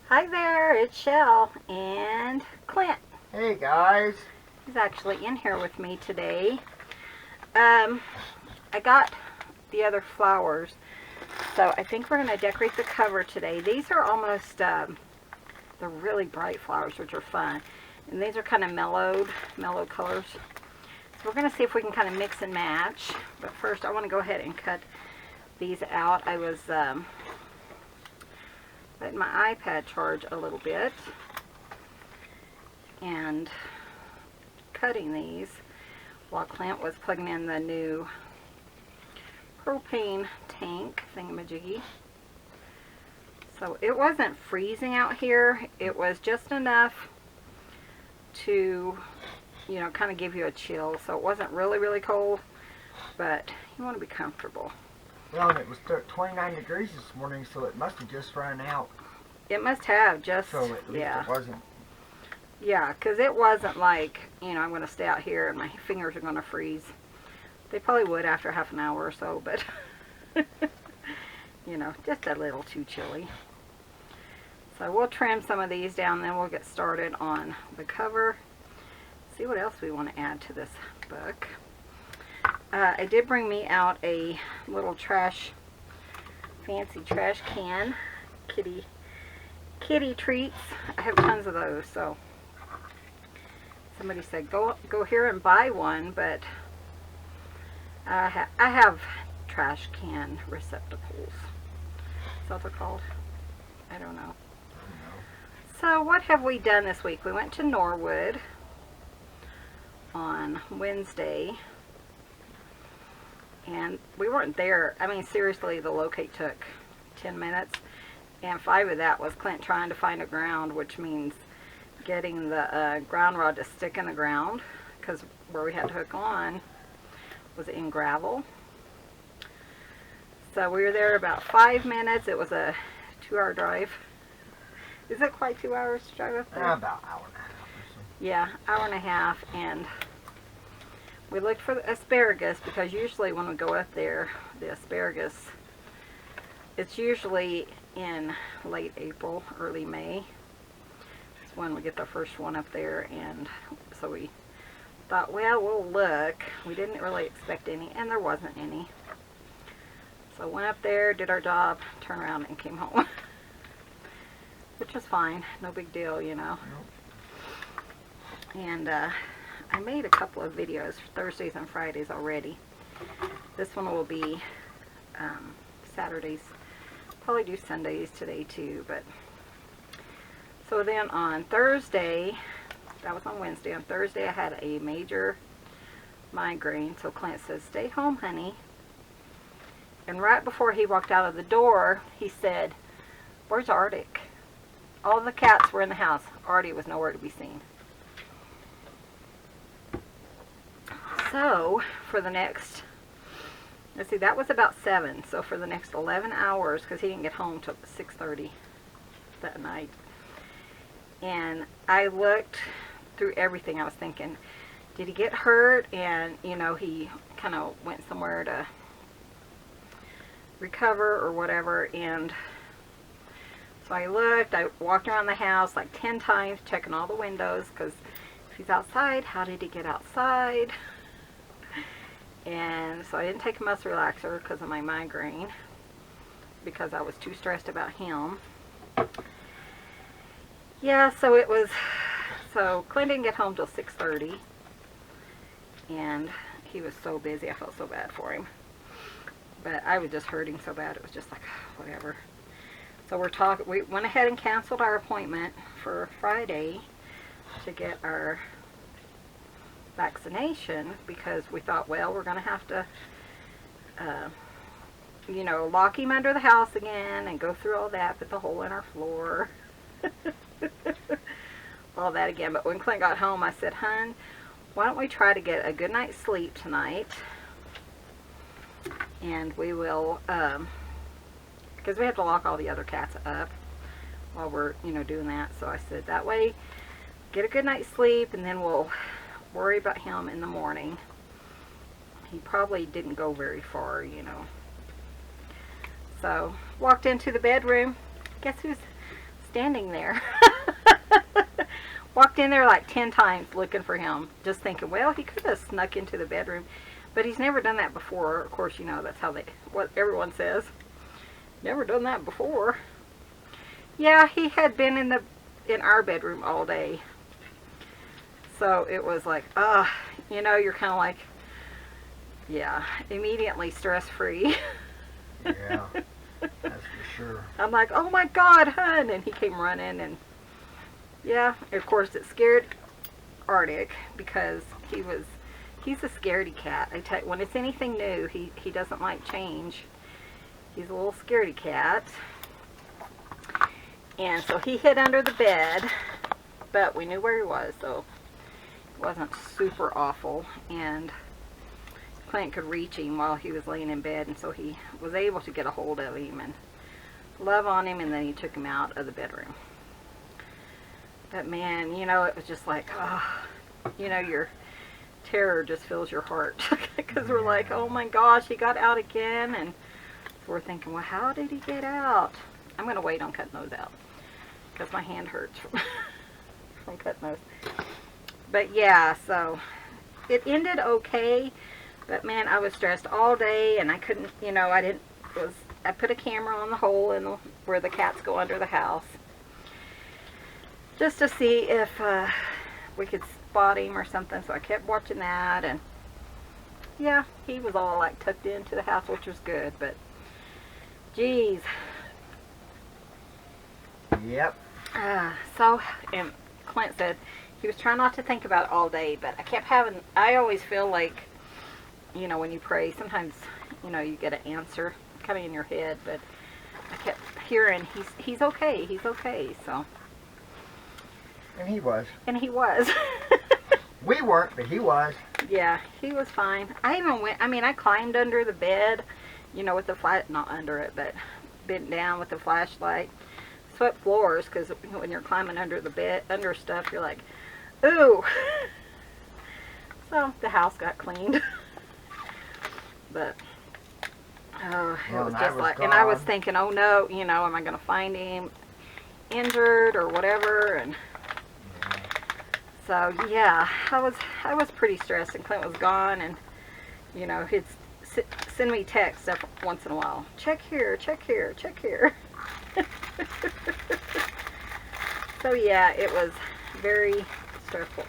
Hi there, it's Chelle and Clint. Hey guys. He's actually in here with me today. I got the other flowers, so I think we're going to decorate the cover today. These are almost, they're really bright flowers, which are fun. And these are kind of mellow colors. So we're going to see if we can kind of mix and match. But first, I want to go ahead and cut these out. I was letting my iPad charge a little bit and cutting these while Clint was plugging in the new propane tank thingamajiggy. So it wasn't freezing out here. It was just enough to, you know, kind of give you a chill. So it wasn't really cold, but you want to be comfortable. Well, and it was 29 degrees this morning, so it must have just run out. It must have just, so at least yeah. It wasn't. Yeah, because it wasn't like, you know, I'm going to stay out here and my fingers are going to freeze. They probably would after half an hour or so, but, you know, just a little too chilly. So we'll trim some of these down, then we'll get started on the cover. See what else we want to add to this book. I did bring me out a little fancy trash can, kitty treats. I have tons of those, so somebody said go here and buy one, but I have trash can receptacles. Is that what they're called? I don't know. So what have we done this week? We went to Norwood on Wednesday, and we weren't there. I mean, seriously, the locate took 10 minutes, and 5 of that was Clint trying to find a ground, which means getting the ground rod to stick in the ground, because where we had to hook on was in gravel. So we were there about 5 minutes. It was a 2-hour drive. Is it quite 2 hours to drive up there? About an hour and a half or so. Yeah, hour and a half, and we looked for the asparagus, because usually when we go up there, the asparagus, it's usually in late April, early May. It's when we get the first one up there, and so we thought, well, we'll look. We didn't really expect any, and there wasn't any. So went up there, did our job, turned around and came home. Which was fine, no big deal, you know. Nope. And I made a couple of videos for Thursdays and Fridays already. This one will be Saturdays. Probably do Sundays today too, but so then on Thursday, that was on Wednesday. On Thursday I had a major migraine, so Clint says, "Stay home, honey." And right before he walked out of the door, he said, "Where's Arctic?" All the cats were in the house. Artie was nowhere to be seen. So, for the next, let's see, that was about 7. So for the next 11 hours, because he didn't get home till 6:30 that night. And I looked through everything. I was thinking, did he get hurt? And, you know, he kind of went somewhere to recover or whatever. And so I looked, I walked around the house like 10 times, checking all the windows, because if he's outside, how did he get outside? And so I didn't take a muscle relaxer because of my migraine, because I was too stressed about him. Yeah, so it was, so Clint didn't get home till 6:30, and he was so busy, I felt so bad for him. But I was just hurting so bad, it was just like, whatever. So we went ahead and canceled our appointment for Friday to get our vaccination, because we thought, well, we're going to have to, you know, lock him under the house again and go through all that, put the hole in our floor, all that again. But when Clint got home, I said, "Hun, why don't we try to get a good night's sleep tonight, and we will, because we have to lock all the other cats up while we're, you know, doing that." So I said, that way, get a good night's sleep, and then we'll worry about him in the morning. He probably didn't go very far, you know. So walked into the bedroom. Guess who's standing there. Walked in there like 10 times looking for him, just thinking, well, he could have snuck into the bedroom, but he's never done that before. Of course, you know, that's what everyone says. Never done that before. Yeah, he had been in our bedroom all day. So it was like, you know, you're kind of like, yeah, immediately stress-free. Yeah, that's for sure. I'm like, oh my God, hun, and he came running, and yeah, of course it scared Arctic because he's a scaredy cat. I tell you, when it's anything new, he doesn't like change. He's a little scaredy cat. And so he hid under the bed, but we knew where he was, so it wasn't super awful. And Clint could reach him while he was laying in bed, and so he was able to get a hold of him and love on him, and then he took him out of the bedroom. But man, you know, it was just like, you know, your terror just fills your heart. Because we're like, oh my gosh, he got out again. And so we're thinking, well, how did he get out? I'm going to wait on cutting those out because my hand hurts from cutting those. But yeah, so it ended okay. But man, I was stressed all day, and I couldn't, you know, I put a camera on the hole where the cats go under the house, just to see if we could spot him or something. So I kept watching that, and yeah, he was all like tucked into the house, which was good. But geez. Yep. So, and Clint said he was trying not to think about it all day, but I always feel like, you know, when you pray, sometimes, you know, you get an answer coming in your head, but I kept hearing, he's okay, so. And he was. And he was. We weren't, but he was. Yeah, he was fine. I climbed under the bed, you know, with the not under it, but bent down with the flashlight. Swept floors, because when you're climbing under the bed, under stuff, you're like, ooh. So the house got cleaned. But it was just like, and I was thinking, oh no, you know, am I going to find him injured or whatever? And so yeah, I was pretty stressed, and Clint was gone, and you know, he'd send me texts every once in a while. Check here, check here, check here. So yeah, it was very stressful.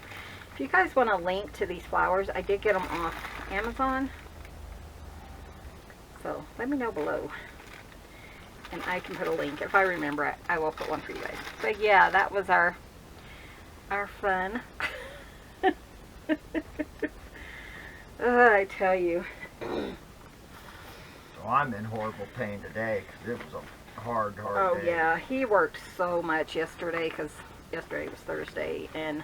If you guys want a link to these flowers, I did get them off Amazon. So let me know below, and I can put a link. If I remember it, I will put one for you guys. But yeah, that was our fun. I tell you. So I'm in horrible pain today because it was a hard day. Oh yeah, he worked so much yesterday because yesterday was Thursday, and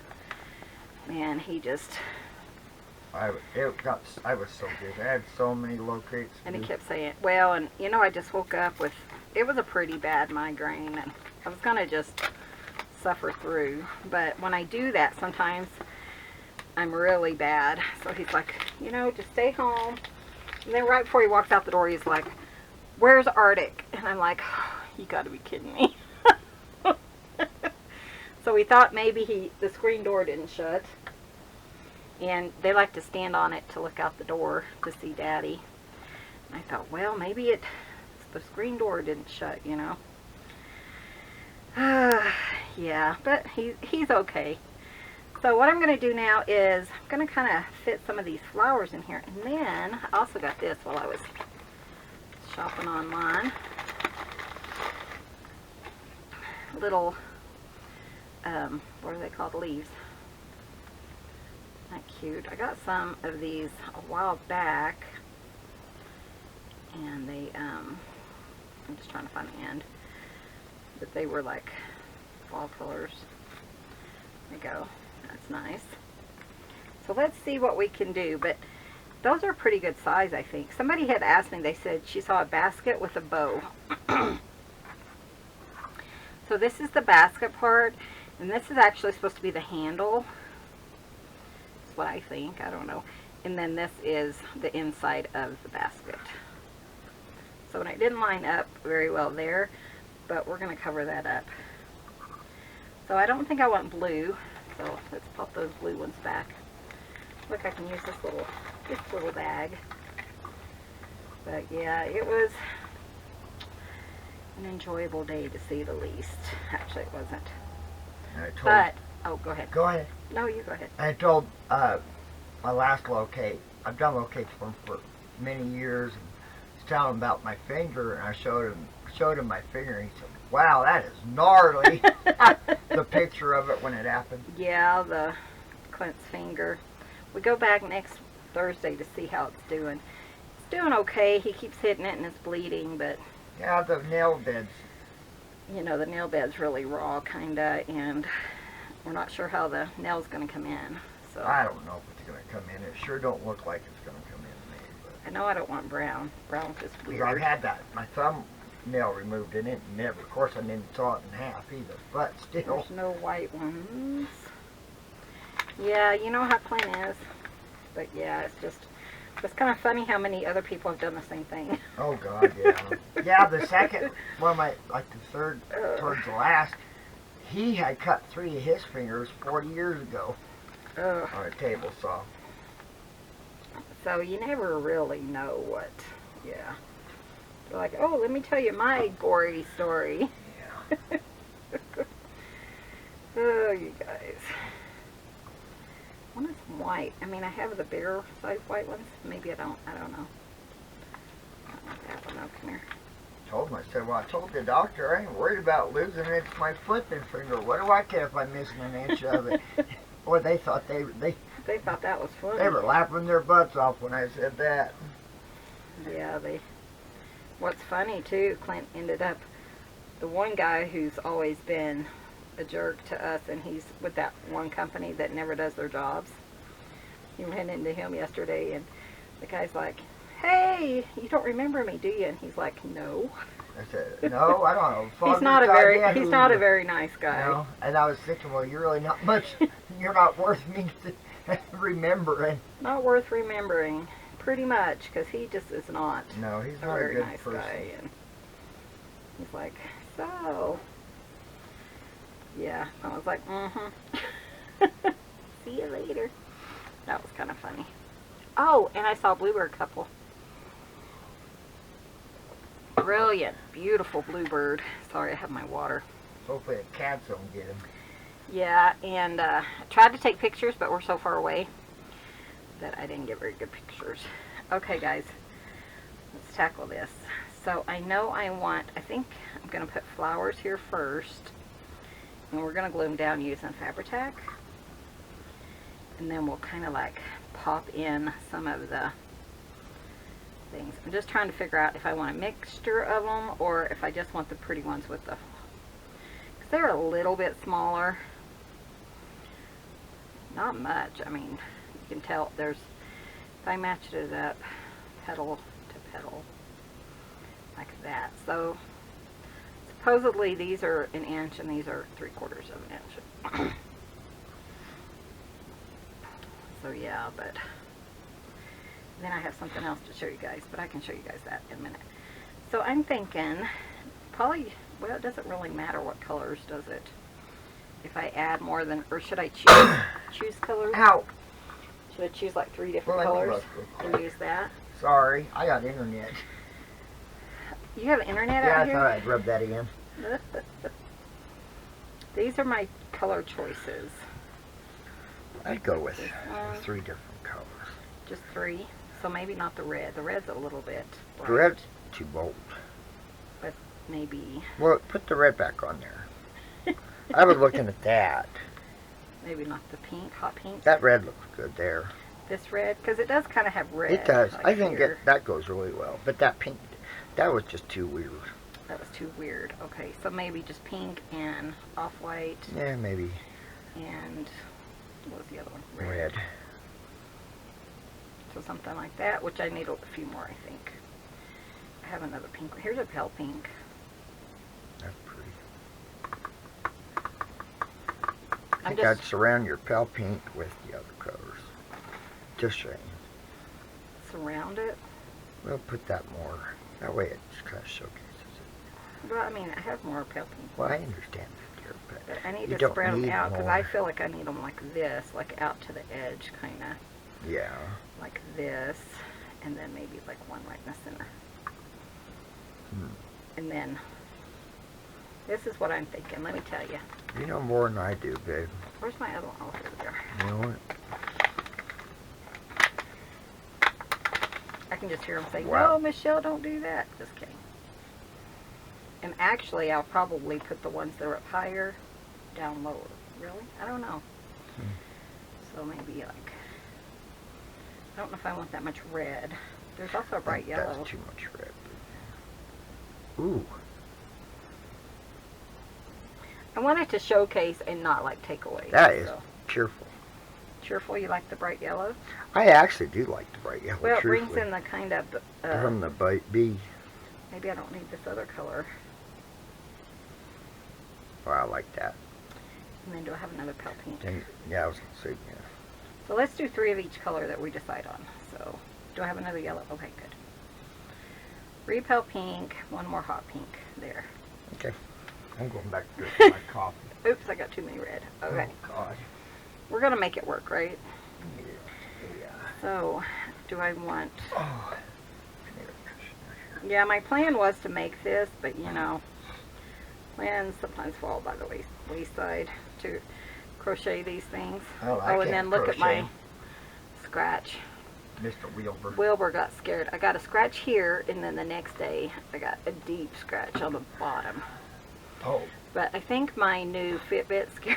man, he just. I was so busy. I had so many locates. And he kept saying, well, and you know, I just woke up with, it was a pretty bad migraine, and I was going to just suffer through. But when I do that, sometimes I'm really bad. So he's like, you know, just stay home. And then right before he walks out the door, he's like, where's Arctic? And I'm like, oh, you got to be kidding me. So we thought maybe the screen door didn't shut. And they like to stand on it to look out the door to see Daddy. And I thought, well, maybe the screen door didn't shut, you know. Yeah, but he's okay. So what I'm going to do now is I'm going to kind of fit some of these flowers in here. And then I also got this while I was shopping online. Little, what are they called? Leaves. Not cute. I got some of these a while back, and they, I'm just trying to find the end, but they were like fall colors. There we go. That's nice. So let's see what we can do, but those are pretty good size, I think. Somebody had asked me, they said she saw a basket with a bow. So this is the basket part, and this is actually supposed to be the handle. What I think, I don't know. And then this is the inside of the basket. So it didn't line up very well there, but we're going to cover that up. So I don't think I want blue. So let's pop those blue ones back. Look, I can use this little bag. But yeah, it was an enjoyable day to say the least. Actually, it wasn't. But, oh, go ahead. Go ahead. No, you go ahead. I told my last locate, I've done locates for him for many years, and I was telling him about my finger, and I showed him my finger, and he said, "Wow, that is gnarly." The picture of it when it happened. Yeah, the Clint's finger. We go back next Thursday to see how it's doing. It's doing okay. He keeps hitting it and it's bleeding, but Yeah, the nail beds. you know, the nail bed's really raw, kinda, and we're not sure how the nail's gonna come in. So I don't know if it's going to come in. It sure don't look like it's going to come in to me. I know I don't want brown. Brown's just But weird. I've had my thumbnail removed and it never. Of course, I didn't saw it in half either. But still. There's no white ones. Yeah, you know how Clint is. But yeah, it's kind of funny how many other people have done the same thing. Oh God, yeah. Yeah, the second one, the third towards the last, he had cut 3 of his fingers 40 years ago on a table saw. So you never really know what, yeah. You're like, oh, let me tell you my gory story. Yeah. Oh, you guys. I want some white. I mean, I have the bigger size white ones. Maybe I don't know. I don't want that one. Oh, come here. Told him, I said, well, I told the doctor I ain't worried about losing it. It's my flipping finger. What do I care if I'm missing an inch of it? Boy, they thought they thought that was funny. were laughing their butts off when I said that. Yeah, what's funny too, Clint ended up, the one guy who's always been a jerk to us, and he's with that one company that never does their jobs. He ran into him yesterday, and the guy's like, "Hey, you don't remember me, do you?" And he's like, "No." I said, no, I don't know. He's not a very nice guy. No, and I was thinking, well, you're really not much. You're not worth me remembering. Not worth remembering, pretty much, because he just is not. No, he's a not a very good nice person. guy, and he's like, so. Yeah, I was like, see you later. That was kind of funny. Oh, and I saw a bluebird couple. Brilliant, beautiful bluebird. Sorry, I have my water. Hopefully the cats don't get him. Yeah, and I tried to take pictures, but we're so far away that I didn't get very good pictures. Okay, guys, let's tackle this. So I know I think I'm going to put flowers here first. And we're going to glue them down using Fabri-Tac. And then we'll kind of like pop in some of the things. I'm just trying to figure out if I want a mixture of them or if I just want the pretty ones with the... Because they're a little bit smaller. Not much. I mean, you can tell there's... If I matched it up petal to petal like that. So... Supposedly these are 1 inch and these are 3/4 of an inch. So yeah, but then I have something else to show you guys, but I can show you guys that in a minute. So I'm thinking probably, well, it doesn't really matter what colors, does it? If I add more than, or should I choose colors? Ow! Should I choose like 3 different colors and use that? Sorry, I got internet. You have internet Yeah, out here? I thought I'd rub that in. These are my color choices. I'd go with 3 different colors. Just 3? So maybe not the red. The red's a little bit bright. The red's too bold. But maybe... Well, put the red back on there. I was looking at that. Maybe not the pink, hot pink. That red looks good there. This red? Because it does kind of have red. It does. Like I think here. that goes really well. But that pink, that was just too weird. That was too weird. Okay, so maybe just pink and off-white. Yeah, maybe. And what was the other one? Red. So something like that, which I need a few more, I think. I have another pink one. Here's a pale pink. That's pretty. I I'm think I'd surround your pale pink with the other colors. Just saying. Surround it? We'll put that more. That way it just kind of showcases it. Well, I mean, I have more pale pink. Well, I understand that, dear, but I need You to don't spread them need out because more. I feel like I need them like this, like out to the edge, kind of Yeah. like this, and then maybe like one right in the center. And then this is what I'm thinking. Let me tell you. You know more than I do, babe. Where's my other one? Oh, here we are. You know what? I can just hear them say, Wow. "No, Michelle, don't do that." Just kidding. And actually, I'll probably put the ones that are up higher down lower. Really? I don't know. So maybe like, I don't know if I want that much red. There's also a bright yellow. That's too much red. Ooh. I want it to showcase and not like take away. That is so. cheerful. Cheerful. You like the bright yellow? I actually do like the bright yellow. Well, it brings truthfully. in the kind of From the bee. maybe I don't need this other color. Oh, I like that. And then do I have another pale pink? And, yeah, I was going to say, yeah. So let's do 3 of each color that we decide on. So do I have another yellow? Okay, good. 3 pale pink, 1 more hot pink. There. Okay. I'm going back to drink my coffee. Oops, I got too many red. Okay. Oh, God. We're going to make it work, right? Yeah. So do I want... Oh. Yeah, my plan was to make this, but you know, plans sometimes fall by the wayside to crochet these things. Oh, I and can't then look at my crochet. scratch. Mr. Wilbur. Wilbur got scared. I got a scratch here, and then the next day I got a deep scratch on the bottom. Oh. But I think my new Fitbit scared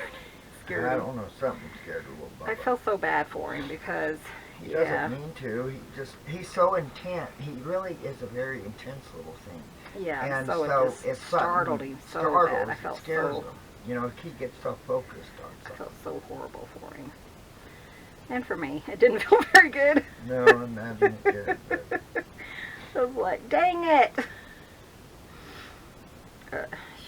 I him. don't know, something scared a little I bit. felt so bad for him because, He yeah, doesn't mean to. He's so intent. He really is a very intense little thing. yeah, And so so it just it's startled something him so startles, bad. I it felt scares so, him. You know, he gets so focused on I something. felt so horrible for him. And for me, it didn't feel very good. No, imagine it did. But I was like, dang it.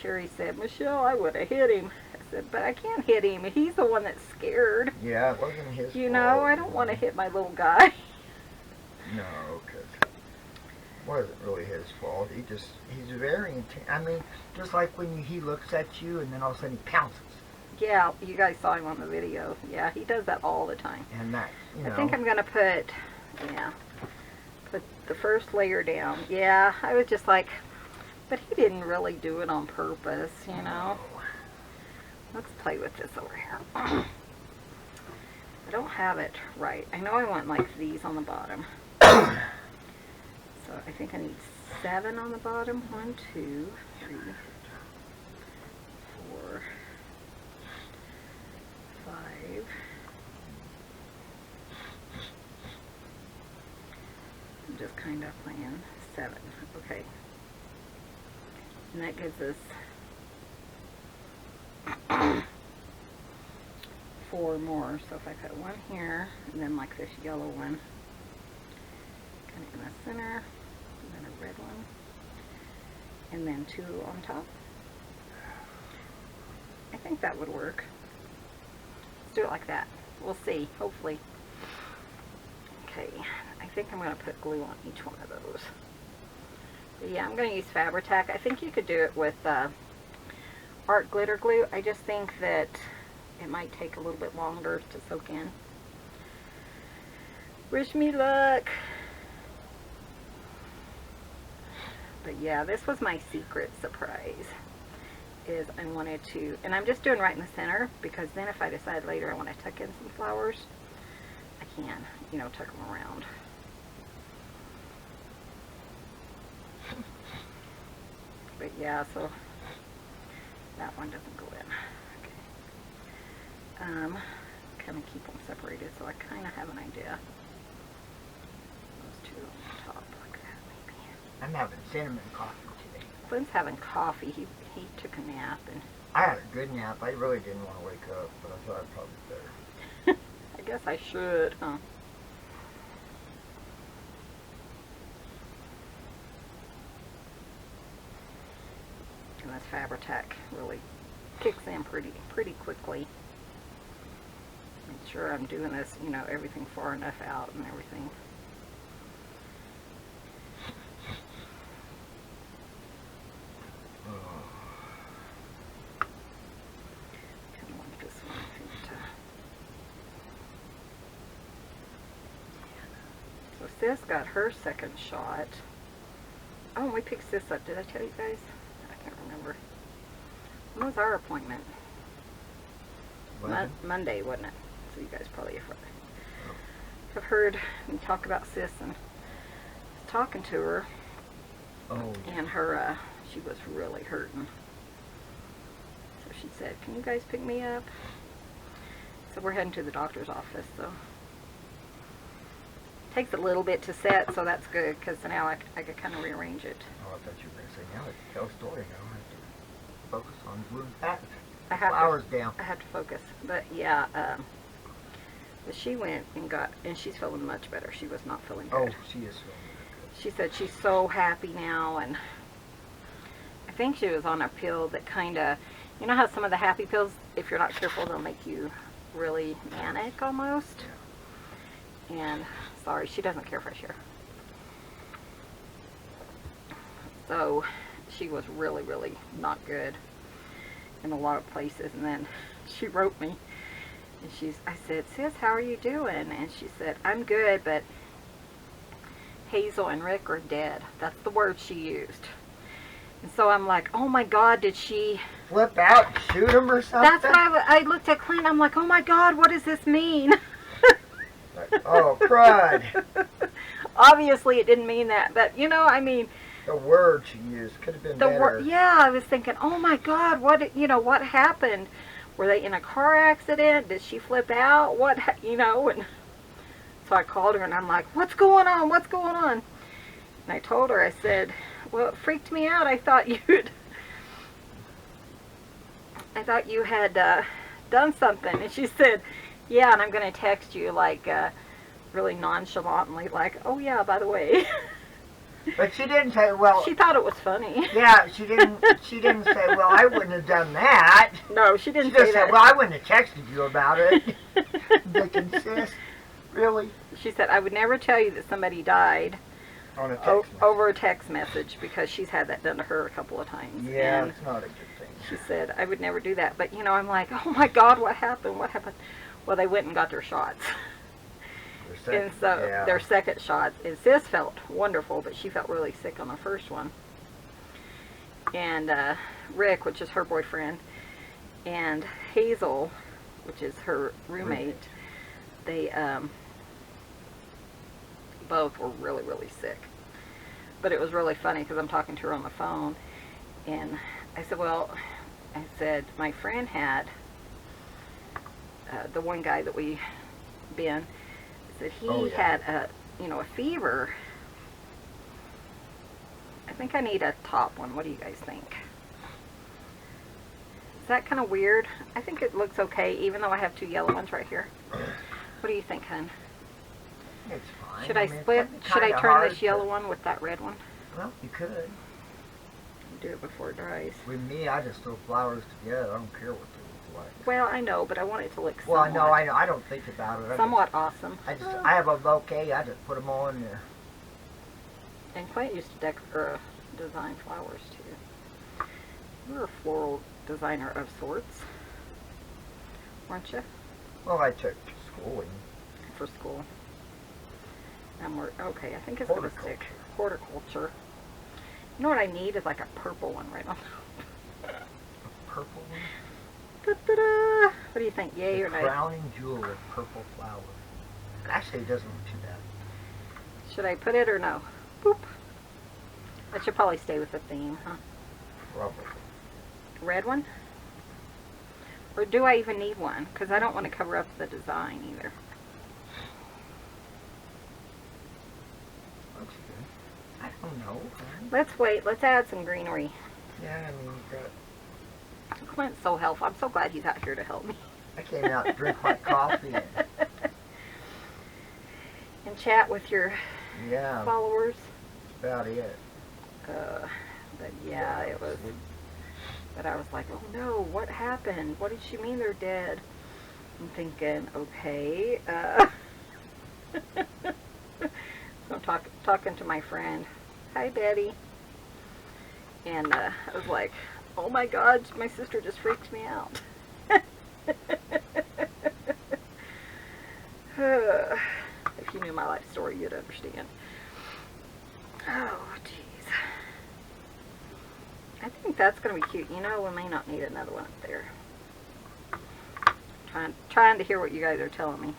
Sherry said, Michelle, I would have hit him. I said, but I can't hit him. He's the one that's scared. yeah, it wasn't his You fault. know, I don't want to hit my little guy. No, because it wasn't really his fault. He's very intense. I mean, just like when he looks at you and then all of a sudden he pounces. Yeah, you guys saw him on the video. Yeah, he does that all the time. And that, you know. I think I'm going to put the first layer down. Yeah, I was just like, but he didn't really do it on purpose, you know. Let's play with this over here. I don't have it right. I know I want like these on the bottom. So I think I need 7 on the bottom. 1, 2, 3, 4, 5. I'm just kind of playing 7. Okay. And that gives us 4 more. So if I put 1 here, and then like this yellow one, kind of in the center, and then a red one, and then 2 on top. I think that would work. Let's do it like that. We'll see, hopefully. Okay, I think I'm going to put glue on each one of those. But yeah, I'm going to use Fabri-Tac. I think you could do it with art glitter glue. I just think that it might take a little bit longer to soak in. Wish me luck. But yeah, this was my secret surprise. Is I wanted to, and I'm just doing right in the center because then if I decide later I want to tuck in some flowers, I can, you know, tuck them around. But yeah, so that one doesn't go in. Okay. Kind of keep them separated so I kind of have an idea. Those 2 on top like that maybe. I'm having cinnamon coffee today. Clint's having coffee. He took a nap and I had a good nap. I really didn't want to wake up, but I thought I'd probably better. I guess I should, huh? And this Fabri-Tac really kicks in pretty quickly. Make sure I'm doing this, you know, everything far enough out and everything. Sis got her second shot. Oh, and we picked Sis up. Did I tell you guys? I can't remember. When was our appointment? Monday, wasn't it? So you guys probably have heard me talk about Sis, and I was talking to her. Oh. And her, she was really hurting. So she said, "Can you guys pick me up?" So we're heading to the doctor's office, so takes a little bit to set, so that's good, because now I could kind of rearrange it. Oh, I thought you were going to say, now it's tell a story. I don't have to focus on gluing that flowers down. I have to focus. But yeah, but she went and she's feeling much better. She was not feeling good. Oh, she is feeling good. She said she's so happy now, and I think she was on a pill that kind of, you know how some of the happy pills, if you're not careful, they'll make you really manic almost. Yeah. And sorry, she doesn't care fresh air. So she was really, really not good in a lot of places. And then she wrote me, and I said, "Sis, how are you doing?" And she said, "I'm good, but Hazel and Rick are dead." That's the word she used. And so I'm like, oh my God, did she flip out and shoot him or something? That's what I looked at Clint. I'm like, oh my God, what does this mean? Oh, crud. Obviously, it didn't mean that, but you know, I mean, the word she used could have been better. Yeah, I was thinking, oh my God, what happened? Were they in a car accident? Did she flip out? And so I called her and I'm like, what's going on? What's going on? And I told her, I said, well, it freaked me out. I thought you had done something. And she said, yeah, and I'm going to text you like really nonchalantly, like, oh yeah, by the way. But she didn't say, well. She thought it was funny. Yeah, she didn't say, well, I wouldn't have done that. No, she didn't say that. She just that. said, well, I wouldn't have texted you about it. Sis, really? She said, I would never tell you that somebody died on a text over a text message, because she's had that done to her a couple of times. Yeah, and it's not a good thing. She said, I would never do that. But, I'm like, oh my God, what happened? What happened? Well, they went and got their shots. Their second shot. And Sis felt wonderful, but she felt really sick on the first one. And Rick, which is her boyfriend, and Hazel, which is her roommate, they both were really, really sick. But it was really funny because I'm talking to her on the phone, and I said, my friend had, the one guy that we been, said he had a fever. I think I need a top one. What do you guys think? Is that kind of weird? I think it looks okay, even though I have two yellow ones right here. What do you think, hon? It's fine. Should I split? Should I turn this yellow one with that red one? Well, you could. Do it before it dries. With me, I just throw flowers together. I don't care what they look like. Well, I know, but I want it to look somewhat. Well, I know. I don't think about it. Somewhat awesome. I have a bouquet. I just put them all in there. And Clint used to design flowers too. You're a floral designer of sorts, weren't you? Well, I took schooling. For school. Okay, I think it's going to stick. Horticulture. You know what I need is like a purple one right on top. A purple one? Da-da-da. What do you think, yay or nay? Crowning jewel of purple flowers. Actually, it doesn't look too bad. Should I put it or no? Boop. That should probably stay with the theme, huh? Probably. Red one? Or do I even need one? Because I don't want to cover up the design either. Looks good. I don't know. Let's wait. Let's add some greenery. Yeah, I mean, you've got... Clint's so helpful. I'm so glad he's out here to help me. I came out to drink my coffee and chat with your followers. That's about it. But yeah, it was. But I was like, oh no, what happened? What did she mean they're dead? I'm thinking, okay. So I'm talking to my friend. Hi, Betty. And I was like, oh my God, my sister just freaked me out. If you knew my life story, you'd understand. Oh, jeez. I think that's going to be cute. You know, we may not need another one up there. Trying to hear what you guys are telling me.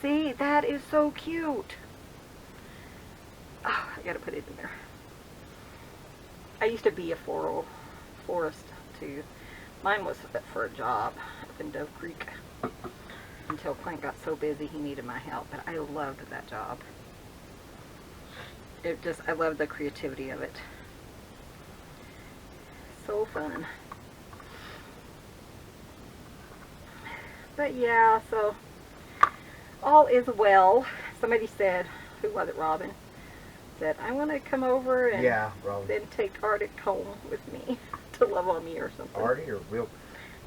See, that is so cute. Oh, I gotta put it in there. I used to be a florist too. Mine was for a job up in Dove Creek until Clint got so busy he needed my help. But I loved that job. I loved the creativity of it. So fun. But yeah, so all is well. Somebody said, who was it, Robin? Said, I want to come over and then take Arctic home with me to love on me or something. Artie or Will?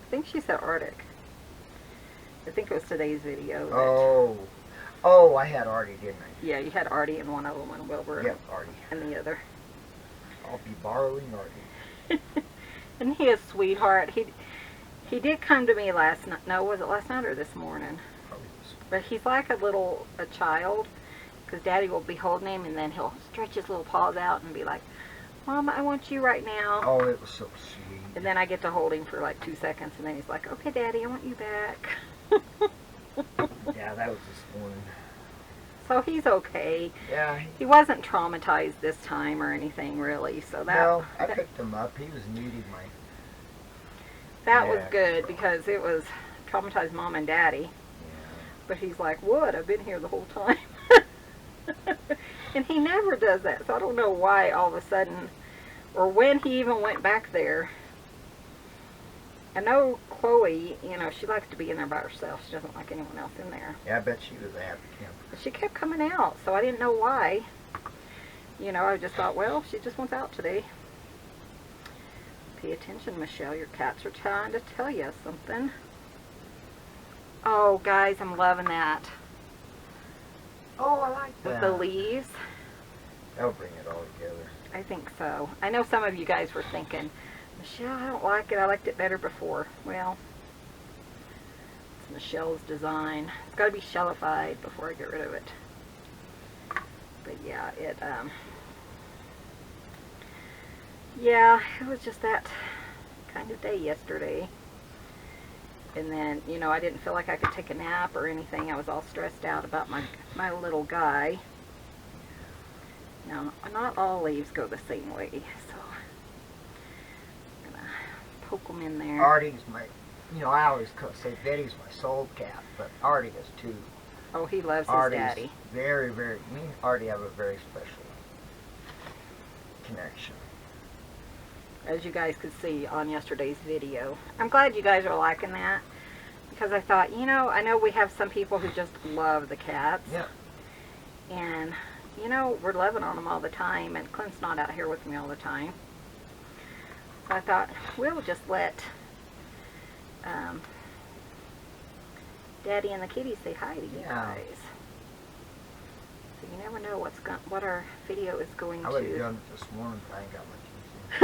I think she said Arctic. I think it was today's Oh, video. I had Artie, didn't I? Yeah, you had Artie in one of them and Wilbur Artie. in the other. I'll be borrowing Artie. And he is a sweetheart. He did come to me last night. No, was it last night or this morning? Probably this. But he's like a child, because Daddy will be holding him, and then he'll stretch his little paws out and be like, Mama, I want you right now. Oh, it was so sweet. And then I get to hold him for like 2 seconds, and then he's like, okay, Daddy, I want you back. Yeah, that was this morning. So he's okay. Yeah. He wasn't traumatized this time or anything, really. So No, I picked him up. He was needing my... That was good, because it was traumatized Mom and Daddy. Yeah. But he's like, what? I've been here the whole time. And he never does that. So I don't know why all of a sudden, or when he even went back there. I know Chloe, you know, she likes to be in there by herself. She doesn't like anyone else in there. Yeah, I bet she was a happy camper. But she kept coming out, so I didn't know why. You know, I just thought, well, she just wants out today. Pay attention, Michelle. Your cats are trying to tell you something. Oh, guys, I'm loving that. Oh, I like that. With the leaves. That'll bring it all together. I think so. I know some of you guys were thinking, Michelle, I don't like it. I liked it better before. Well, it's Michelle's design. It's got to be shellified before I get rid of it. But yeah, yeah, it was just that kind of day yesterday. And then, you know, I didn't feel like I could take a nap or anything. I was all stressed out about my little guy. Now, not all leaves go the same way, so I'm going to poke them in there. Artie's my, you know, I always say Betty's my soul cat, but Artie is too. Oh, he loves his Artie's daddy. Very, very, me and Artie have a very special connection. As you guys could see on yesterday's video. I'm glad you guys are liking that, because I thought, you know, I know we have some people who just love the cats. Yeah. And, you know, we're loving on them all the time, and Clint's not out here with me all the time. So I thought, we'll just let Daddy and the kitty say hi to you guys. So you never know what our video is going I to. would have done it this morning, but I ain't got my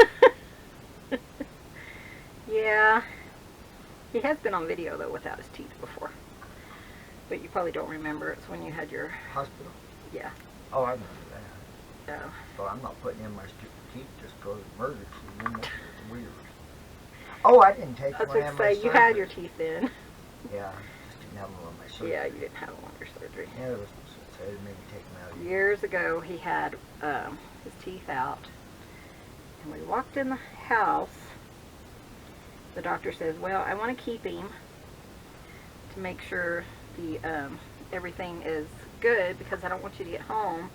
teeth in. Yeah, he has been on video though without his teeth before, but you probably don't remember. It's when you had your Hospital? yeah. Oh, I remember that. So Well, I'm not putting in my stupid teeth just because of emergency. That's weird. Oh, I didn't take I was one going of to my say you had surgery. your teeth in. Yeah, just didn't have them on my surgery. Yeah, you didn't have them on your surgery. Yeah, it was, so I maybe take them out. Years ago, he had his teeth out, and we walked in the house. The doctor says, well, I want to keep him to make sure the everything is good, because I don't want you to get home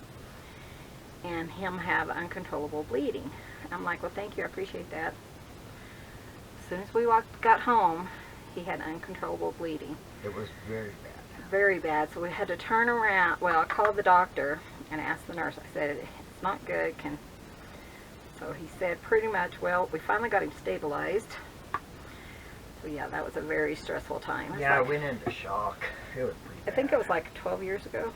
and him have uncontrollable bleeding. I'm like, well, thank you, I appreciate that. As soon as we got home, he had uncontrollable bleeding. It was very bad. Very bad. So we had to turn around. Well, I called the doctor and asked the nurse. I said, it's not good. So he said pretty much, well, we finally got him stabilized. So yeah, that was a very stressful time. Yeah, I went into shock. It was pretty bad. I think it was like 12 years ago.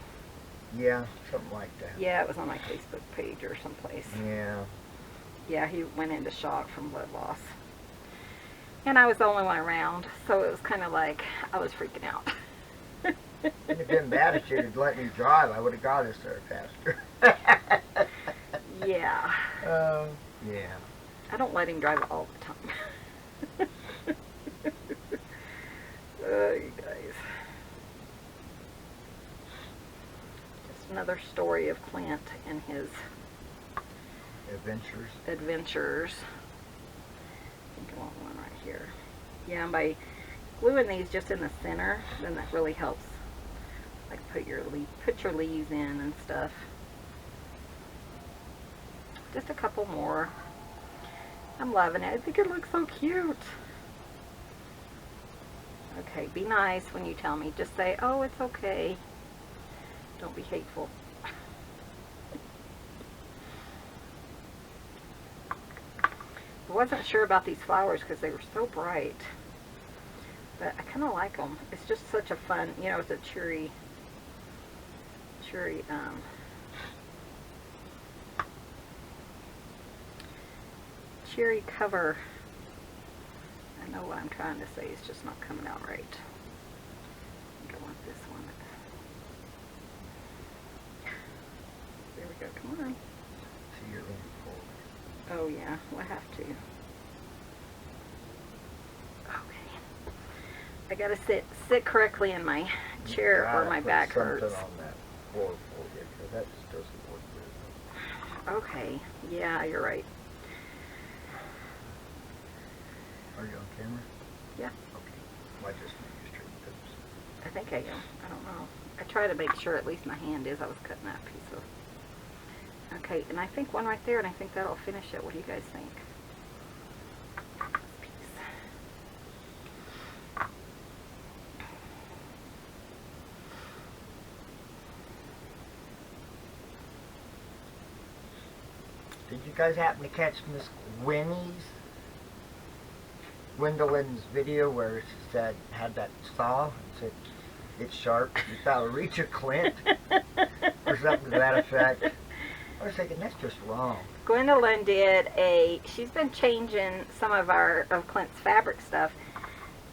Yeah, something like that. Yeah, it was on my Facebook page or someplace. Yeah. Yeah, he went into shock from blood loss. And I was the only one around, so it was kind of like I was freaking out. It'd have been bad if she'd have let me drive. I would have got us there faster. Yeah. Yeah. I don't let him drive all the time. You guys. Just another story of Clint and his adventures. I think I want one right here. Yeah, and by gluing these just in the center, then that really helps. Like put your leaves in and stuff. Just a couple more. I'm loving it. I think it looks so cute. Okay, be nice when you tell me. Just say, oh, it's okay. Don't be hateful. I wasn't sure about these flowers because they were so bright. But I kind of like them. It's just such a fun, you know, it's a cheery cover. I know what I'm trying to say. It's just not coming out right. I think I want this one. There we go. Come on. See, you're really full. Oh yeah, we'll have to. Okay. I gotta sit correctly in my chair or my back hurts. Something on that floor for you, 'cause that just doesn't work good. Okay. Yeah, you're right. Are you on camera? Yeah. Okay. Well, I just made you straighten those. I think I am. I don't know. I try to make sure at least my hand is. I was cutting that piece of. Okay, and I think one right there, and I think that'll finish it. What do you guys think? Piece. Did you guys happen to catch Miss Gwendolyn's video where she said, had that saw and said, it's sharp, you thought reach a Clint? Or something to that effect. I was thinking, that's just wrong. Gwendolyn she's been changing some of Clint's fabric stuff,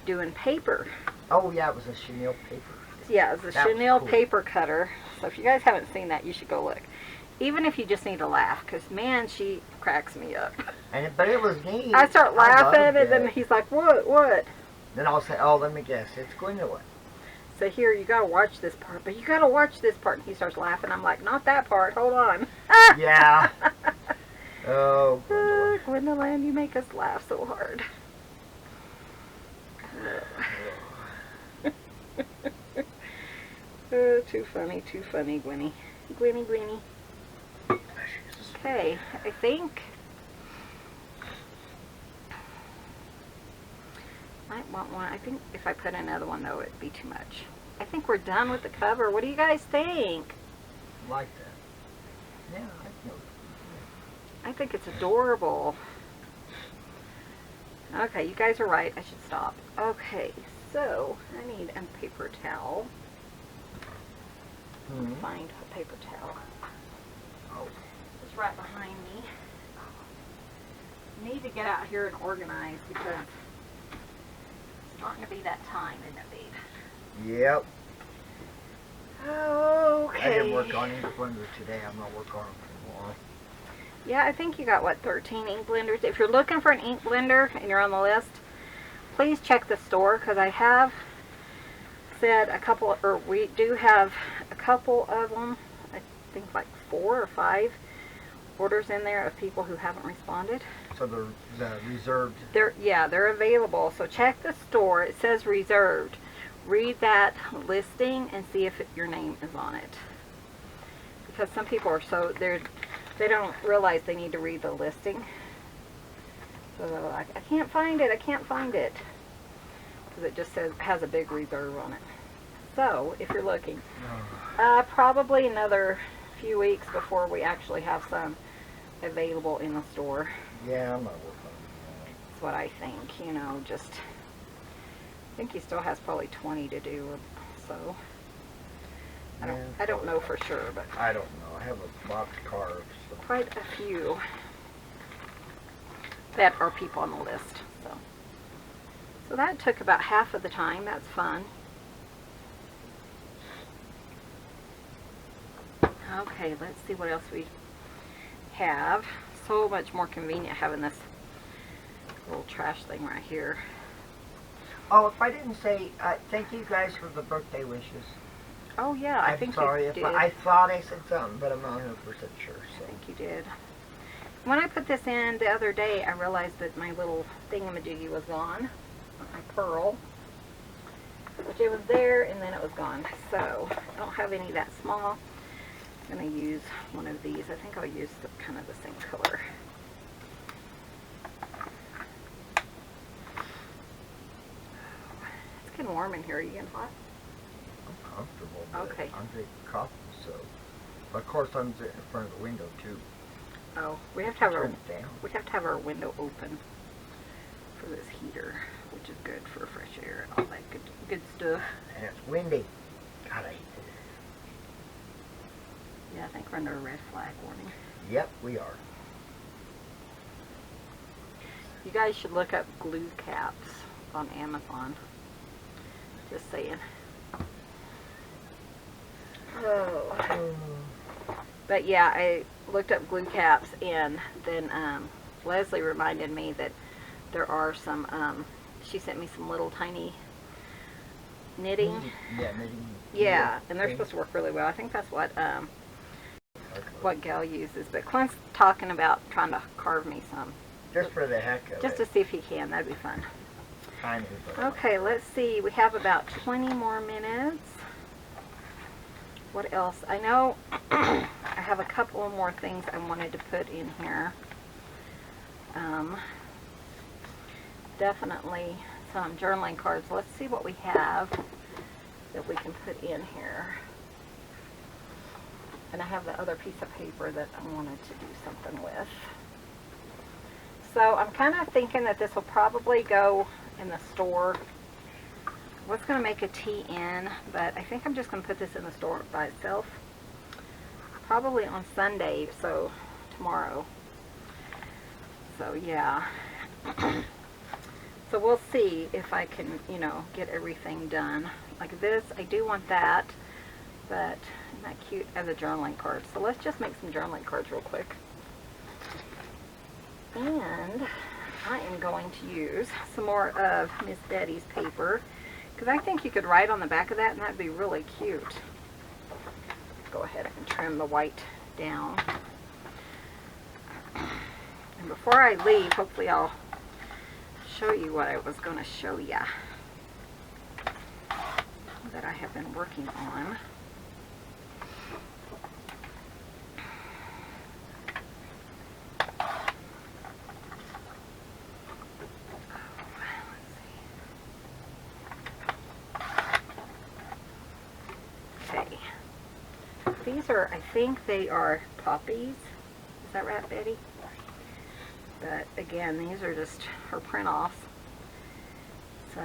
doing paper. Oh yeah, it was a chenille paper. Yeah, it's a chenille paper cutter. So if you guys haven't seen that, you should go look. Even if you just need to laugh, because man, she cracks me up. But it was neat. I start laughing, and then he's like, what? Then I'll say, oh, let me guess, it's Gwendolyn. So here, you gotta watch this part, but you gotta watch this part. And he starts laughing. I'm like, not that part, hold on. Yeah. Oh, Gwendolyn. Gwendolyn, you make us laugh so hard. Too funny, Gwenny. Gwenny. Okay, I think might want one. I think if I put another one though, it'd be too much. I think we're done with the cover. What do you guys think? Like that. Yeah, I know. I think it's adorable. Okay, you guys are right. I should stop. Okay, so I need a paper towel. Find a paper towel. Oh. It's right behind me. Need to get out here and organize because it's starting to be that time, isn't it, babe? Yep. Okay. I didn't work on ink blender today. I'm going to work on them tomorrow. Yeah, I think you got, what, 13 ink blenders? If you're looking for an ink blender and you're on the list, please check the store because I have said we do have a couple of them. I think like 4 or 5 orders in there of people who haven't responded. So the reserved. They're available. So check the store. It says reserved. Read that listing and see if your name is on it. Because some people are they don't realize they need to read the listing. So they're like, I can't find it. Because it just has a big reserve on it. So if you're looking, probably another few weeks before we actually have some available in the store. Yeah, I'm not working on it. That's what I think. I think he still has probably 20 to do. So I don't know for sure, but I don't know. I have a box carved. So. Quite a few that are people on the list. So that took about half of the time. That's fun. Okay, let's see what else we have. So much more convenient having this little trash thing right here. Oh, if I didn't say, thank you guys for the birthday wishes. Oh yeah, I I'm think sorry you if did. I thought I said something, but I'm not 100% sure. So. I think you did. When I put this in the other day, I realized that my little thingamajiggy was gone. My pearl. Which it was there and then it was gone. So, I don't have any that small. I'm going to use one of these. I think I'll use the kind of the same color. It's getting warm in here. Are you getting hot? I'm comfortable, but Okay. I'm drinking coffee, so. Of course, I'm sitting in front of the window, too. Oh, we have to have Turn it down. our window open for this heater, which is good for fresh air and all that good stuff. And it's windy. God, I hate this. Yeah, I think we're under a red flag warning. Yep, we are. You guys should look up glue caps on Amazon. Just saying. Oh. But yeah, I looked up glue caps, and then Leslie reminded me that there are some, she sent me some little tiny knitting. Yeah, knitting. Yeah, and they're supposed to work really well. I think that's what Gayle uses. But Clint's talking about trying to carve me some. Just for the heck of Just it. to see if he can. That'd be fun. Tiny, but Okay, let's see. We have about 20 more minutes. What else? I know I have a couple more things I wanted to put in here. Definitely some journaling cards. Let's see what we have that we can put in here. And I have the other piece of paper that I wanted to do something with. So I'm kind of thinking that this will probably go in the store. I was going to make a tea in, but I think I'm just going to put this in the store by itself. Probably on Sunday, so tomorrow. So yeah. So we'll see if I can, you know, get everything done. Like this, I do want that, but isn't that cute as a journaling card? So let's just make some journaling cards real quick. And I am going to use some more of Miss Betty's paper, because I think you could write on the back of that and that'd be really cute. Go ahead and trim the white down. And before I leave, hopefully I'll show you what I was going to show you that I have been working on. These are, I think they are poppies. Is that right, Betty? But again, these are just her print-offs. So,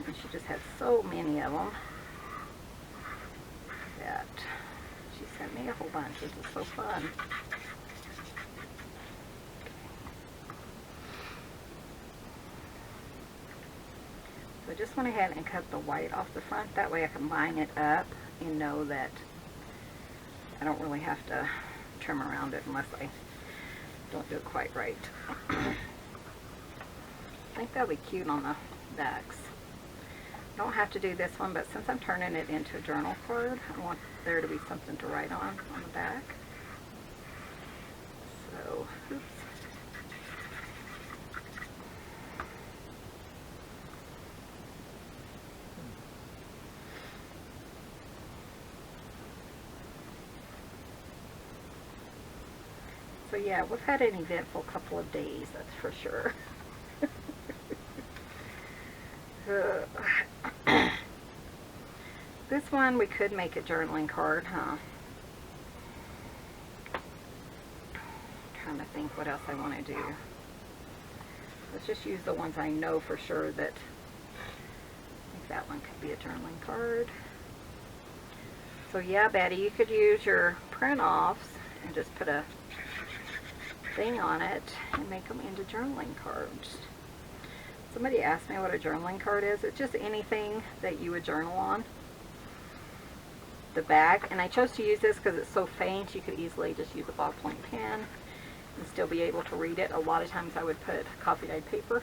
and she just had so many of them that she sent me a whole bunch. This is so fun. So I just went ahead and cut the white off the front. That way I can line it up and know that I don't really have to trim around it unless I don't do it quite right. I think that'll be cute on the backs. I don't have to do this one, but since I'm turning it into a journal card, I want there to be something to write on the back. So, oops. So yeah, we've had an eventful couple of days, that's for sure. This one we could make a journaling card, huh? Trying to think what else I want to do. Let's just use the ones I know for sure that I think that one could be a journaling card. So yeah, Betty, you could use your print-offs and just put a thing on it and make them into journaling cards. Somebody asked me what a journaling card is. It's just anything that you would journal on. the bag. And I chose to use this because it's so faint. You could easily just use a ballpoint pen and still be able to read it. A lot of times I would put coffee dyed paper.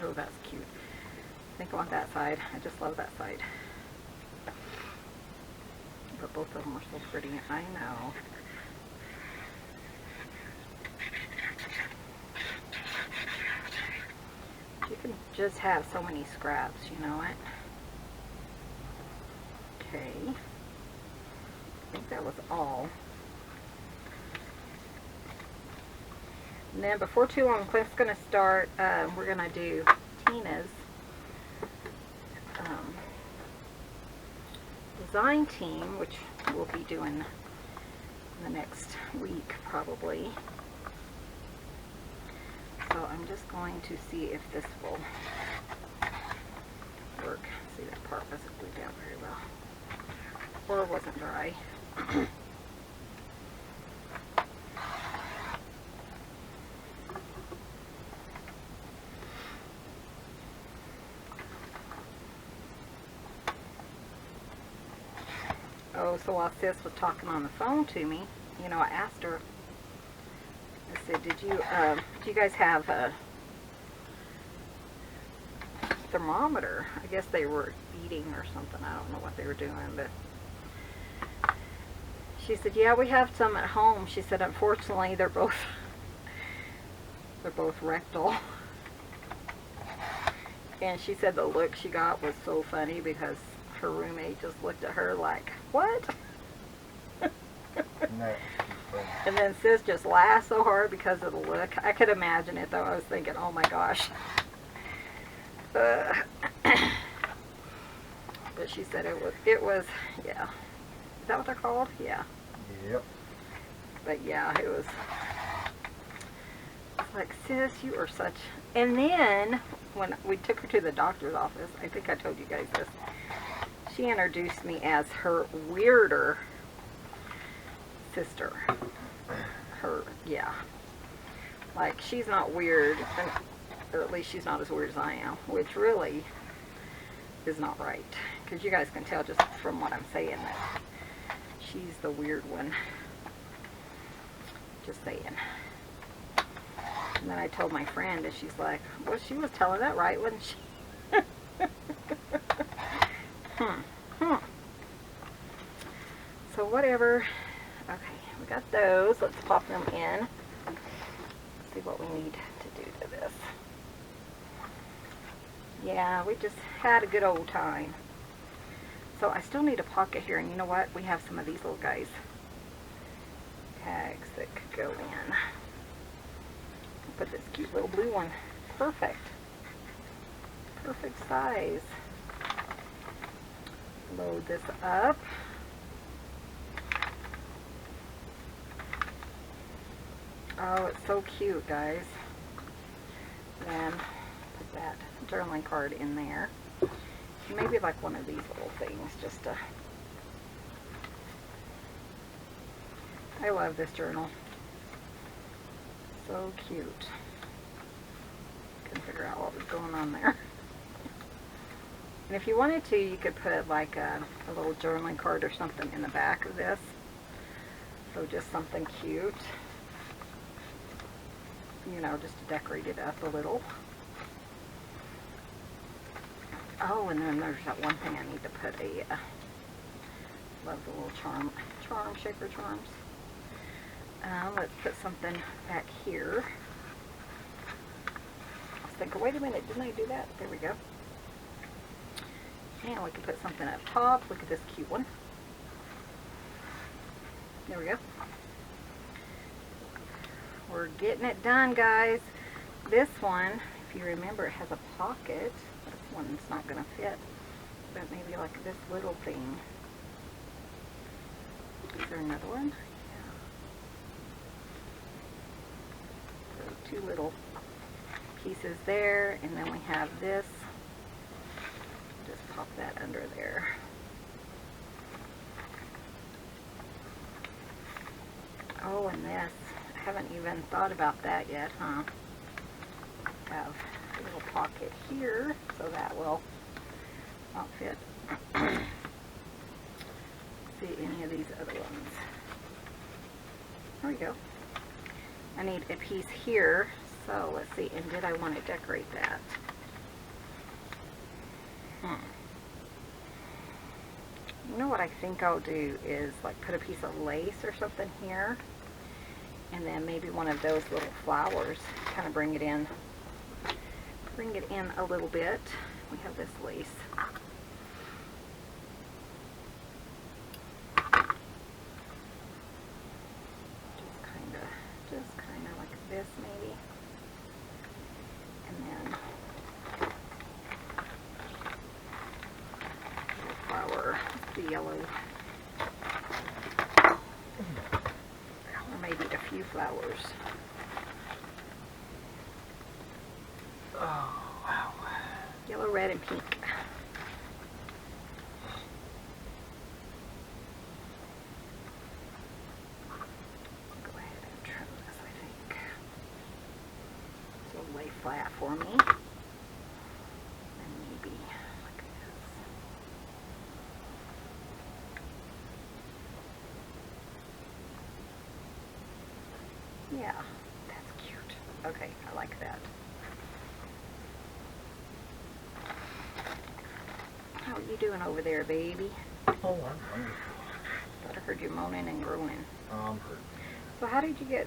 Oh, that's cute. I think I want that side. I just love that side. But both of them are so pretty. I know. You can just have so many scraps, you know what? Okay. I think that was all. And then before too long, Clint's going to start, we're going to do Tina's design team, which we'll be doing the next week probably. So I'm just going to see if this will work. See, that part wasn't glued down very well. Or wasn't dry. Oh, so while Sis was talking on the phone to me, you know, I asked her, I said, do you guys have a thermometer? I guess they were eating or something. I don't know what they were doing, but she said, yeah, we have some at home. She said, unfortunately, they're both rectal. And she said the look she got was so funny because her roommate just looked at her like, what? No. And then Sis just laughed so hard because of the look. I could imagine it though. I was thinking, oh my gosh. But she said it was, yeah. Is that what they're called? Yeah. Yep. But yeah, it was like, Sis, you are such. And then when we took her to the doctor's office, I think I told you guys this, she introduced me as her weirder sister. Her, yeah. Like, she's not weird, or at least she's not as weird as I am, which really is not right. Because you guys can tell just from what I'm saying that she's the weird one. Just saying. And then I told my friend, and she's like, well, she was telling that right, wasn't she? So whatever. Okay, we got those. Let's pop them in. See what we need to do to this. Yeah, we just had a good old time. So I still need a pocket here, and you know what? We have some of these little guys. Tags that could go in. Put this cute little blue one. Perfect. Perfect size. Load this up. Oh, it's so cute, guys. Then put that journaling card in there. Maybe like one of these little things just to... I love this journal. So cute. Couldn't figure out what was going on there. And if you wanted to, you could put like a little journaling card or something in the back of this. So just something cute. You know, just to decorate it up a little. Oh, and then there's that one thing I need to put a, love the little shaker charms. Let's put something back here. I was thinking, wait a minute, didn't I do that? There we go. And we can put something up top. Look at this cute one. There we go. We're getting it done, guys. This one, if you remember, it has a pocket. This one's not going to fit. But maybe like this little thing. Is there another one? So 2 little pieces there. And then we have this. Just pop that under there. Oh, and this. I haven't even thought about that yet, huh? Have a little pocket here, so that will not fit See any of these other ones. There we go. I need a piece here, so let's see, and did I want to decorate that? You know what I think I'll do is like put a piece of lace or something here, and then maybe one of those little flowers, kind of bring it in a little bit. We have this lace. Just kind of like this maybe. And then flower, the yellow. Or maybe a few flowers. Oh, wow. Yellow, red, and pink. Go ahead and trim this, I think. So lay flat for me. And maybe like this. Yeah, that's cute. Okay, I like that. How are you doing over there, baby? Oh, I'm wonderful. Thought I heard you moaning and groaning. I'm hurt. So how did you get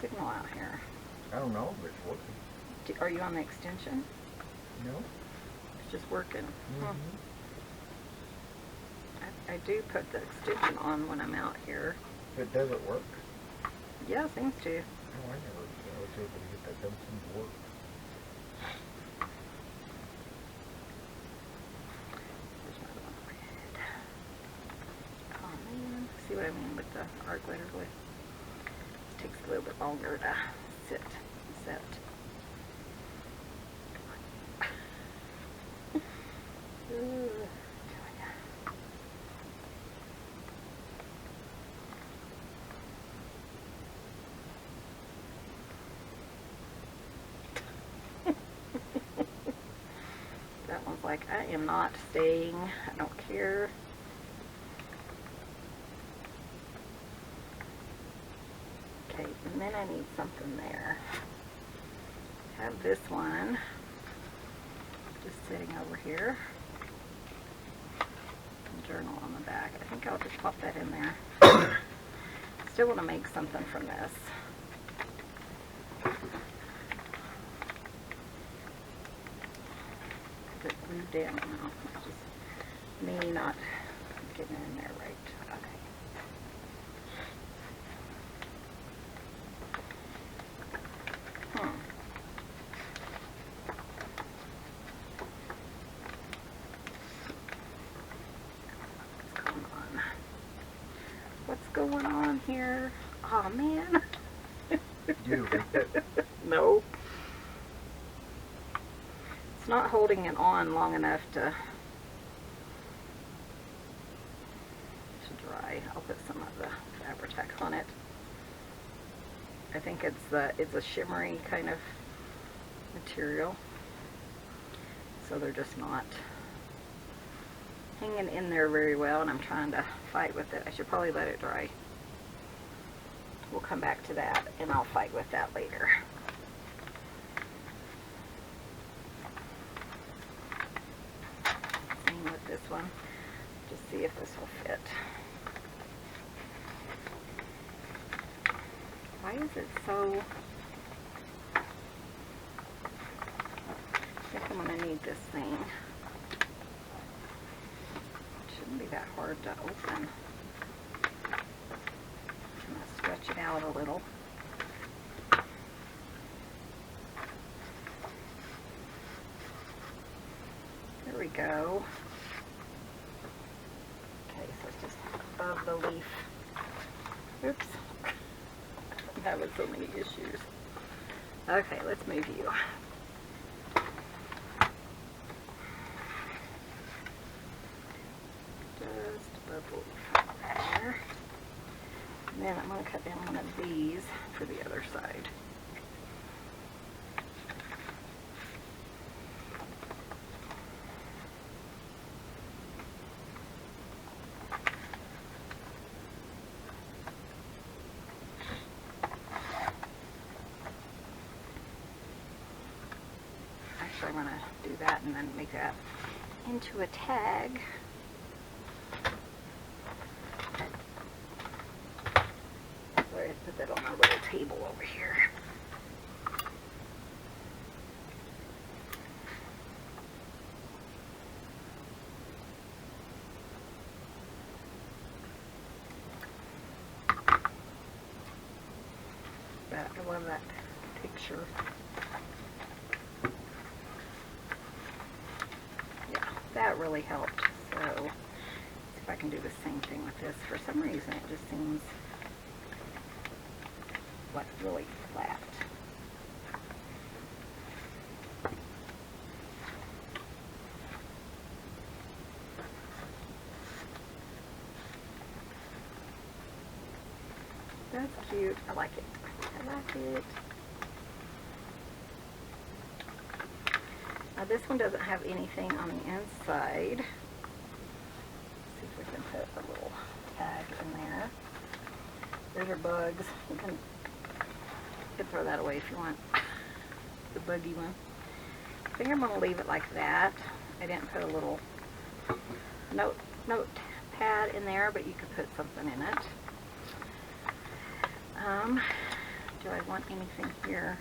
signal out here? I don't know, but it's working. Are you on the extension? No? It's just working. Mm-hmm. I do put the extension on when I'm out here. But does it work? Yeah, it seems to. Oh, I never was able to get that done to work. Oh man, see what I mean with the art glitter glue? It takes a little bit longer to set. That one's like, I am not staying. I don't care. Okay, and then I need something there. Have this one just sitting over here. And journal on the back. I think I'll just pop that in there. Still want to make something from this. Get it glued down now. It's just me not getting it in there right. Okay. What's going on here? Oh man. You ripped it? No. It's not holding it on long enough to dry. I'll put some of the Fabri-Tac on it. I think it's a shimmery kind of material. So they're just not hanging in there very well, and I'm trying to fight with it. I should probably let it dry. We'll come back to that, and I'll fight with that later. Same with this one. Just see if this will fit. Why is it so... I think I'm going to need this thing. Shouldn't be that hard to open. I'm going to stretch it out a little. There we go. Okay, so it's just above the leaf. Oops. I'm having so many issues. Okay, let's move you. Just above the leaf there. And then I'm going to cut down one of these for the other side. actually, I'm going to do that and then make that into a tag. So I put that on my little table over here. But I love that picture. Yeah, that really helped. So, let's see if I can do the same thing with this. For some reason, it just seems like really flat. That's cute. I like it. I like it. Now this one doesn't have anything on the inside. Let's see if we can put a little tag in there. There's our bugs. You can throw that away if you want. The buggy one. I think I'm going to leave it like that. I didn't put a little notepad in there, but you could put something in it. Do I want anything here?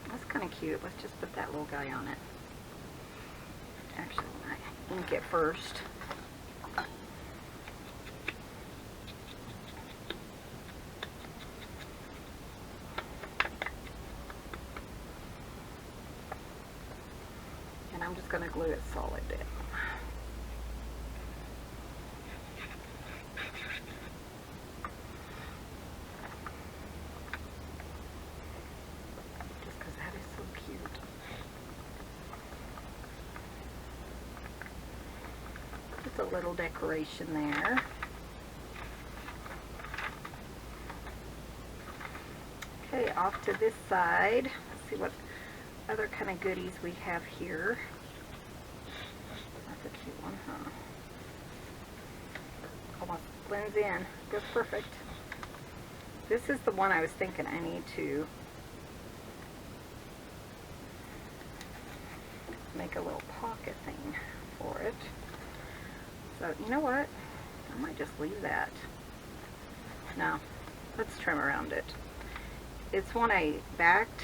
That's kind of cute. Let's just put that little guy on it. Actually, I ink it first. And I'm just going to glue it solid down. Just because that is so cute. Just a little decoration there. Okay, off to this side. Let's see what other kind of goodies we have here. That's a cute one, huh? Almost blends in. Goes perfect. This is the one I was thinking I need to make a little pocket thing for it. So, you know what? I might just leave that. No, let's trim around it. It's one I backed,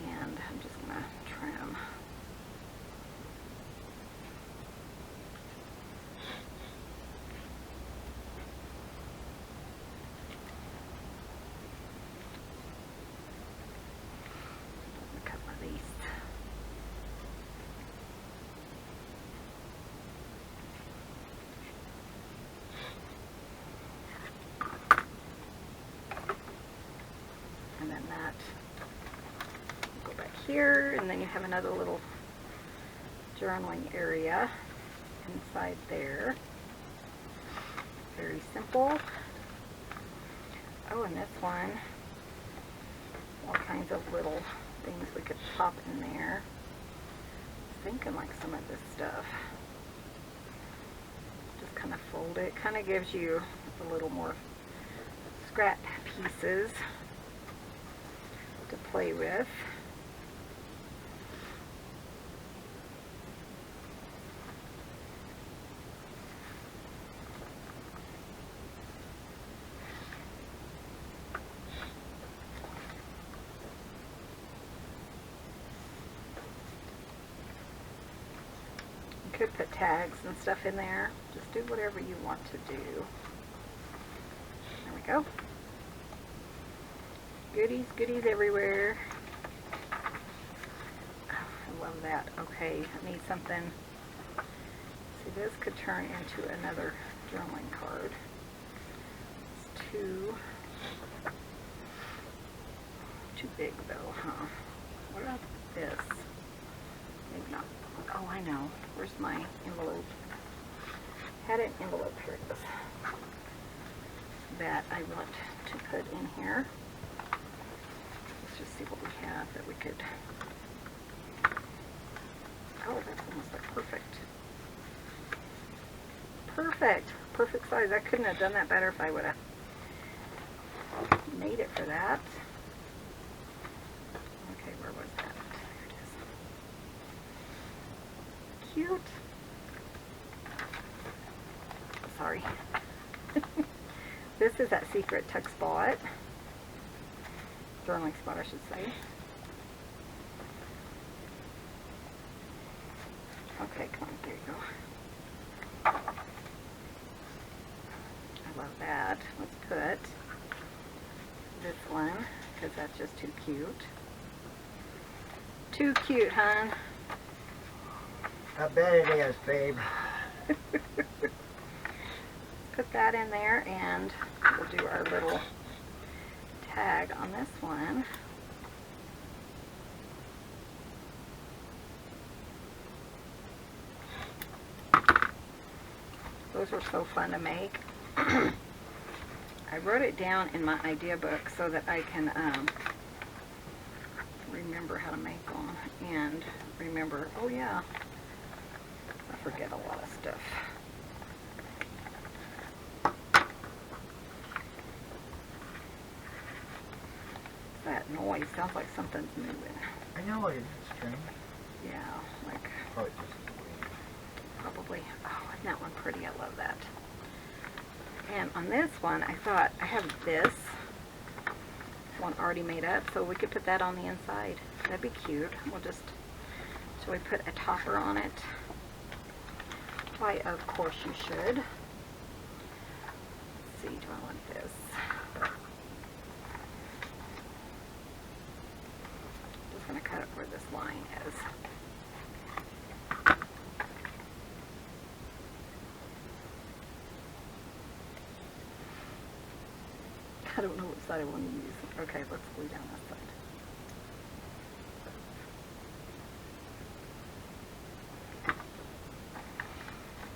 and I'm just going to trim. Cut my least. And then that will go back here, and then you have another little journaling area inside there. Very simple. Oh, and this one, all kinds of little things we could pop in there. Thinking like some of this stuff. Just kind of fold it. Kind of gives you a little more scrap pieces to play with. You could put tags and stuff in there. Just do whatever you want to do. There we go. Goodies, goodies everywhere. Oh, I love that. Okay, I need something. See, this could turn into another journaling card. It's too big though, huh? What about this? Maybe not. Oh, I know. Where's my envelope? Had an envelope. Here it is. That I want to put in here. Let's just see what we have that we could. Oh, that's almost like perfect. perfect. Perfect size. I couldn't have done that better if I would have made it for that. Okay, where was that? There it is. Cute. Sorry. This is that secret tuck spot. Journaling spot, I should say. Okay, come on, there you go. I love that. Let's put this one, because that's just too cute. Too cute, hon. I bet it is, babe. Put that in there, and we'll do our little tag on this one. Those were so fun to make. I wrote it down in my idea book so that I can remember how to make them and remember, oh yeah, I forget a lot of stuff. That noise sounds like something's moving. I know it is strange. Yeah, like Oh, it's just probably. Oh, isn't that one pretty? I love that. And on this one, I thought I have this one already made up, so we could put that on the inside. That'd be cute. We'll just, shall we put a topper on it? Why, of course you should. Let's see, do I want this? Just gonna cut it where this line is. I don't know what side I want to use. Okay, let's glue down this side.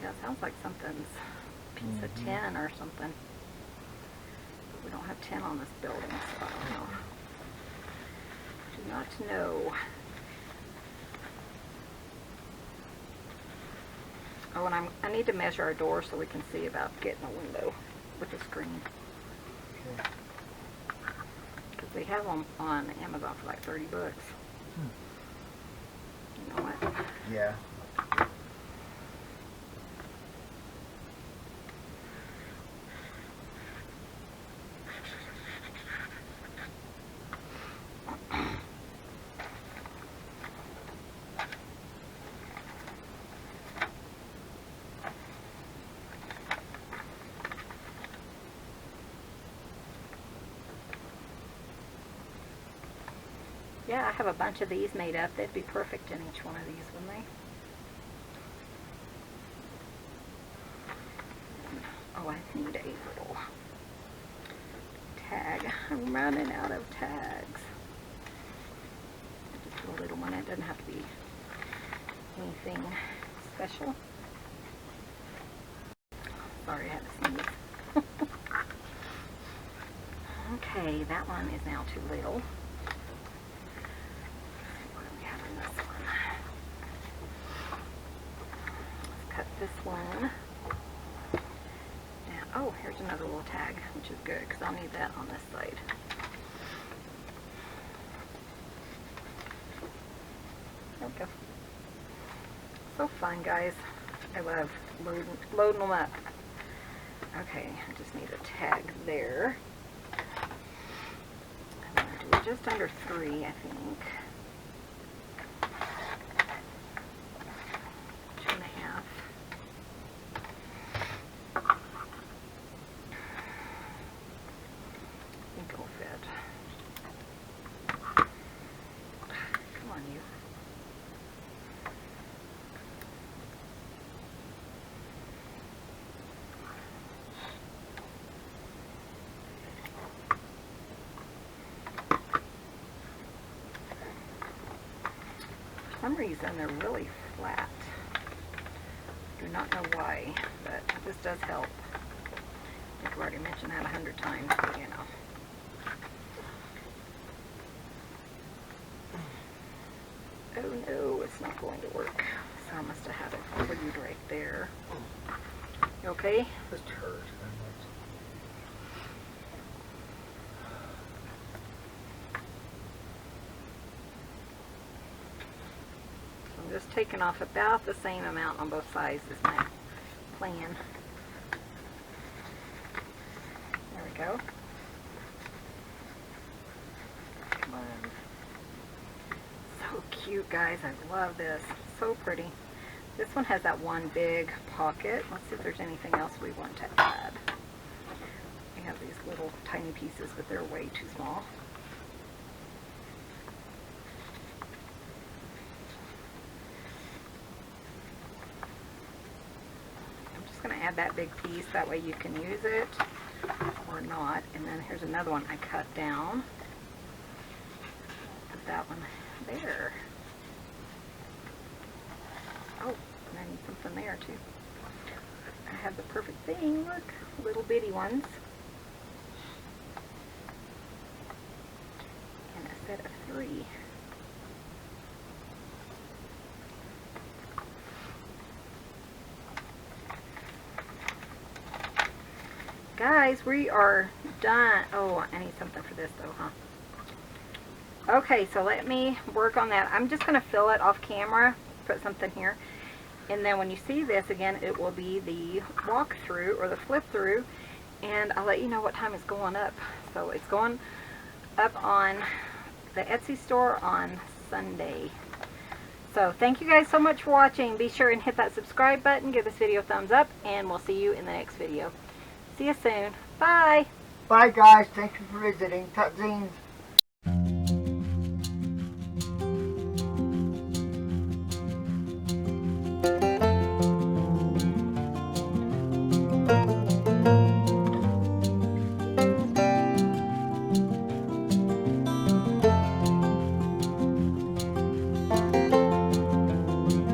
Yeah, it sounds like something's piece of tin or something. But we don't have tin on this building, so I don't know. Do not know. Oh, and I need to measure our door so we can see about getting a window with the screen. Because they have them on Amazon for like 30 bucks. You know what? yeah. Yeah, I have a bunch of these made up. They'd be perfect in each one of these, wouldn't they? Oh, I need a little tag. I'm running out of tags. Just a little one. It doesn't have to be anything special. Sorry, I had to sneeze. Okay, that one is now too little. This one. Now, oh, here's another little tag, which is good because I'll need that on this side. There we go. So fun, guys. I love loading them up. Okay, I just need a tag there. I'm going to do just under 3, I think. 2.5. For some reason they're really flat. Do not know why, but this does help. I think I've already mentioned that 100 times, but you know. Oh no, it's not going to work. So I must have had it glued right there. Okay? Just hurt. I'm just taking off about the same amount on both sides is my plan. There we go. Come on. So cute, guys. I love this. So pretty. This one has that one big pocket. Let's see if there's anything else we want to add. We have these little tiny pieces, but they're way too small. I'm just going to add that big piece. That way you can use it or not. And then here's another one I cut down. Put that one there. Oh, and I need something there too. I have the perfect thing, look, little bitty ones. And a set of 3. Guys, we are done. Oh, I need something for this though, huh? Okay, so let me work on that. I'm just going to fill it off camera, put something here. And then when you see this again, it will be the walkthrough or the flip through, and I'll let you know what time it's going up. So it's going up on the Etsy store on Sunday. So thank you guys so much for watching. Be sure and hit that subscribe button, give this video a thumbs up, and we'll see you in the next video. See you soon. Bye. Bye guys. Thank you for visiting Tutzines.